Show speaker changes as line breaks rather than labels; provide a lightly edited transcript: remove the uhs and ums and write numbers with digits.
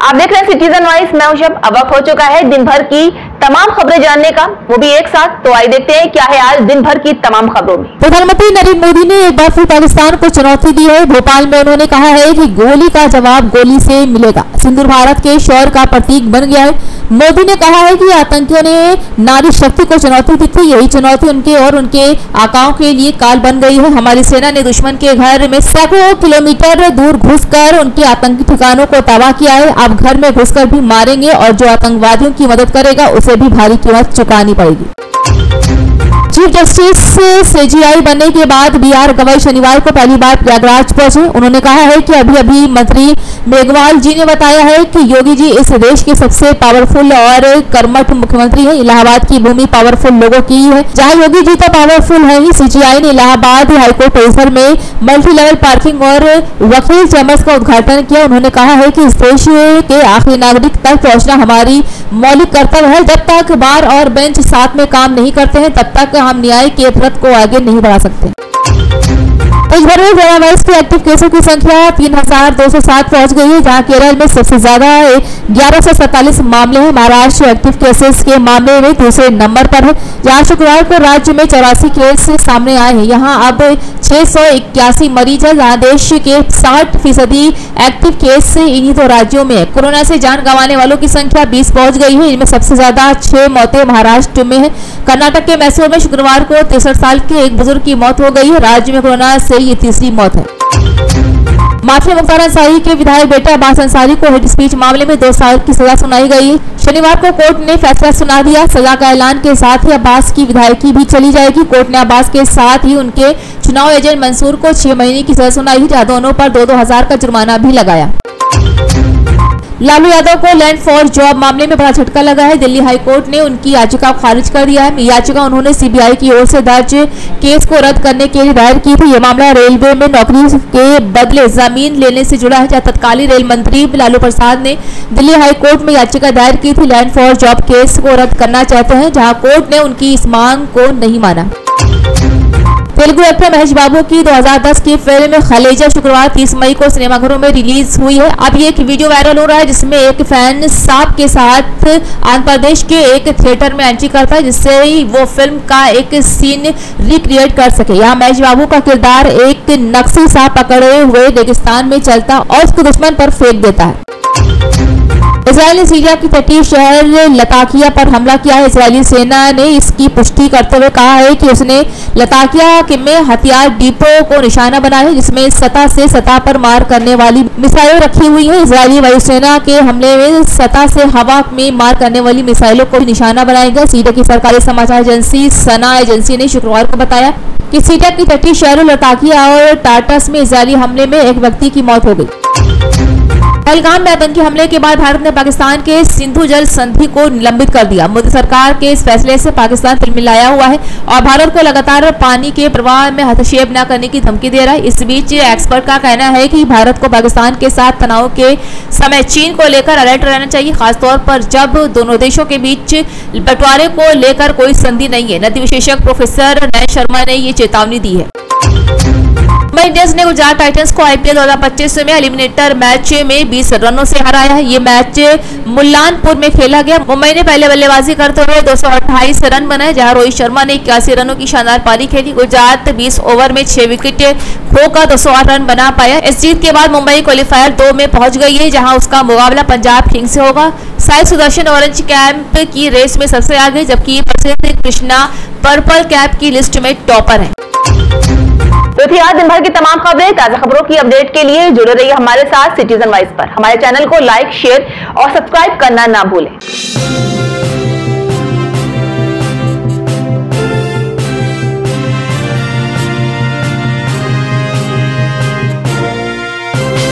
आप देख रहे हैं सिटीजन वाइज। मैं हूं शब। अब वक्त हो चुका है दिन भर की तमाम खबरें जानने का, वो भी एक साथ। तो आइए देखते हैं क्या है आज दिन भर की तमाम खबरों में।
प्रधानमंत्री नरेंद्र मोदी ने एक बार फिर पाकिस्तान को चुनौती दी है। भोपाल में उन्होंने कहा है कि गोली का जवाब गोली से मिलेगा। सिंदूर भारत के शौर्य का प्रतीक बन गया है। मोदी ने कहा है कि आतंकियों ने नारी शक्ति को चुनौती दी थी, यही चुनौती उनके और उनके आकाओं के लिए काल बन गई है। हमारी सेना ने दुश्मन के घर में सैकड़ों किलोमीटर दूर घुसकर उनके आतंकी ठिकानों को तबाह किया है। अब घर में घुसकर भी मारेंगे और जो आतंकवादियों की मदद करेगा उसे भी भारी कीमत चुकानी पड़ेगी। चीफ जस्टिस सीजेआई बनने के बाद बी.आर. गवई शनिवार को पहली बार प्रयागराज पहुंचे। उन्होंने कहा है कि अभी मंत्री मेघवाल जी ने बताया है कि योगी जी इस देश के सबसे पावरफुल और कर्मठ मुख्यमंत्री हैं। इलाहाबाद की भूमि पावरफुल लोगों की है, जहां योगी जी तो पावरफुल है ही। सीजेआई ने इलाहाबाद हाईकोर्ट परिसर में मल्टी लेवल पार्किंग और वकील चैम्बर्स का उद्घाटन किया। उन्होंने कहा है कि इस देश के आखिरी नागरिक तक पहुंचना हमारी मौलिक कर्तव्य है। जब तक बार और बेंच साथ में काम नहीं करते हैं तब तक हम न्याय के रथ को आगे नहीं बढ़ा सकते। देश भर में कोरोना वायरस के एक्टिव केसों की संख्या 3207 पहुंच गई है, जहां केरल में सबसे ज्यादा 1147 मामले हैं। महाराष्ट्र एक्टिव केसेस के मामले में दूसरे नंबर पर है, जहां शुक्रवार को राज्य में 84 केस सामने आए हैं। यहां अब 681 मरीज है, जहां देश के 60% एक्टिव केस इन्हीं दो राज्यों में है। कोरोना से जान गंवाने वालों की संख्या 20 पहुंच गई है। इनमें सबसे ज्यादा 6 मौतें महाराष्ट्र में है। कर्नाटक के मैसूर में शुक्रवार को 63 साल के एक बुजुर्ग की मौत हो गई है। राज्य में कोरोना से ये तीसरी मौत है। माफिया मुख्तार अंसारी के विधायक बेटे अब्बास अंसारी को हेट स्पीच मामले में 2 साल की सजा सुनाई गई। शनिवार को कोर्ट ने फैसला सुना दिया। सजा का ऐलान के साथ ही अब्बास की विधायकी भी चली जाएगी। कोर्ट ने अब्बास के साथ ही उनके चुनाव एजेंट मंसूर को 6 महीने की सजा सुनाई, जहां दोनों पर 2-2 हजार का जुर्माना भी लगाया। लालू यादव को लैंड फॉर जॉब मामले में बड़ा झटका लगा है। दिल्ली हाईकोर्ट ने उनकी याचिका खारिज कर दिया है। याचिका उन्होंने सीबीआई की ओर से दर्ज केस को रद्द करने के लिए दायर की थी। यह मामला रेलवे में नौकरी के बदले जमीन लेने से जुड़ा है, जहां तत्कालीन रेल मंत्री लालू प्रसाद ने दिल्ली हाईकोर्ट में याचिका दायर की थी। लैंड फॉर जॉब केस को रद्द करना चाहते हैं, जहाँ कोर्ट ने उनकी इस मांग को नहीं माना। तेलुगु एक्टर महेश बाबू की 2010 की फिल्म खलेजा शुक्रवार 30 मई को सिनेमाघरों में रिलीज हुई है। अब ये एक वीडियो वायरल हो रहा है जिसमें एक फैन सांप के साथ आंध्र प्रदेश के एक थिएटर में एंट्री करता है, जिससे वो फिल्म का एक सीन रिक्रिएट कर सके। यहाँ महेश बाबू का किरदार एक नक्सली सांप पकड़े हुए रेगिस्तान में चलता और उसको दुश्मन पर फेंक देता है। इजरायल ने सीरिया की तटीय शहर लताकिया पर हमला किया है। इजरायली सेना ने इसकी पुष्टि करते हुए कहा है कि उसने लताकिया में हथियार डिपो को निशाना बनाया है, जिसमें सतह से सतह पर मार करने वाली मिसाइलें रखी हुई हैं। इजरायली वायुसेना के हमले में सतह से हवा में मार करने वाली मिसाइलों को निशाना बनाया गया। सीरिया की सरकारी समाचार एजेंसी सना एजेंसी ने शुक्रवार को बताया कि सीरिया की तटीय शहरों लताकिया और टार्टस में इजरायली हमले में एक व्यक्ति की मौत हो गई। पहलगाम में आतंकी हमले के बाद भारत ने पाकिस्तान के सिंधु जल संधि को निलंबित कर दिया। मोदी सरकार के इस फैसले से पाकिस्तान तिलमिलाया हुआ है और भारत को लगातार पानी के प्रवाह में हस्तक्षेप न करने की धमकी दे रहा है। इस बीच एक्सपर्ट का कहना है कि भारत को पाकिस्तान के साथ तनाव के समय चीन को लेकर अलर्ट रहना चाहिए, खासतौर पर जब दोनों देशों के बीच बंटवारे को लेकर कोई संधि नहीं है। नीति विशेषज्ञ प्रोफेसर नयन शर्मा ने ये चेतावनी दी है। मुंबई इंडियंस ने गुजरात टाइटंस को आईपीएल 2025 में एलिमिनेटर मैच में 20 रनों से हराया है। ये मैच मुल्लानपुर में खेला गया। मुंबई ने पहले बल्लेबाजी करते हुए 228 रन बनाए, जहां रोहित शर्मा ने 81 रनों की शानदार पारी खेली। गुजरात 20 ओवर में 6 विकेट खोकर 208 रन बना पाया। इस जीत के बाद मुंबई क्वालीफायर 2 में पहुंच गई है, जहां उसका मुकाबला पंजाब किंग्स से होगा। साई सुदर्शन ऑरेंज कैप की रेस में सबसे आगे, जबकि प्रसिद्ध कृष्णा पर्पल कैप की लिस्ट में टॉपर है।
तो थी आज दिन भर की तमाम खबरें। ताजा खबरों की अपडेट के लिए जुड़े रहिए हमारे साथ सिटीजन वाइज पर। हमारे चैनल को लाइक, शेयर और सब्सक्राइब करना ना भूलें।